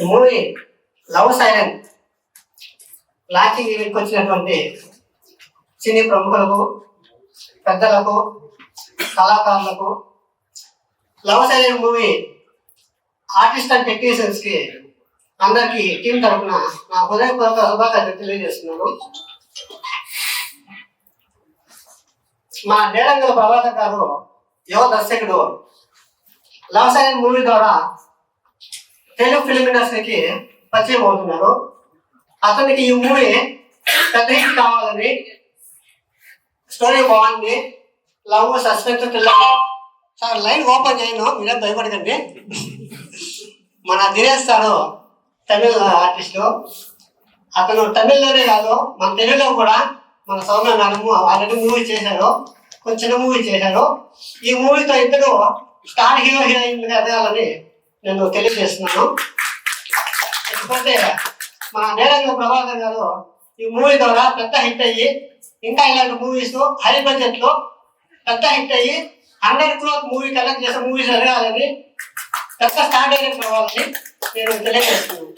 ఈ movie love siren launching ఈవెంట్కి వచ్చినటువంటి సినీ ప్రముఖులకు, పెద్దలకు, కళాకారులకు, love siren movie artist and technicians కి అందరికి టీం తరఫున నా హృదయపూర్వక శుభాకాంక్షలు తెలియజేస్తున్నాను. మా నేరంగల ప్రభాకర్ గారు యువ దర్శకుడు లవ్ సైరన్ మూవీ ద్వారా తెలుగు ఫిలిం ఇండస్ట్రీకి పరిచయం అవుతున్నారు. అతనికి ఈ మూవీ పెద్ద హిట్ కావాలని, స్టోరీ బాగుంది, love suspense thriller. Sir line open చేయను, మీరేం భయపడకండి. మన దినేష్ సారు తమిళ ఆర్టిస్టు. అతను తమిళ్లోనే కాదు మన తెలుగులో కూడా మన సౌమ్య మేడము ఆల్రెడీ మూవీ చేశారు, కొంచెం చిన్న మూవీ చేశారు. ఈ మూవీతో ఇద్దరు స్టార్ హీరో హీరోయిన్గా ఎదగాలని నేను తెలియజేస్తున్నాను. ఎందుకంటే మన నేరంగ ప్రభాకర్ గారు ఈ మూవీ ద్వారా పెద్ద హిట్ అయ్యి, ఇంకా ఇలాంటి మూవీస్ హై బడ్జెట్ లో పెద్ద హిట్ అయ్యి 100 crore మూవీ కలెక్ట్ చేసే మూవీస్ ఎదగాలని, పెద్ద స్టార్ డైరెక్టర్ అవ్వాలని నేను తెలియజేస్తున్నాను.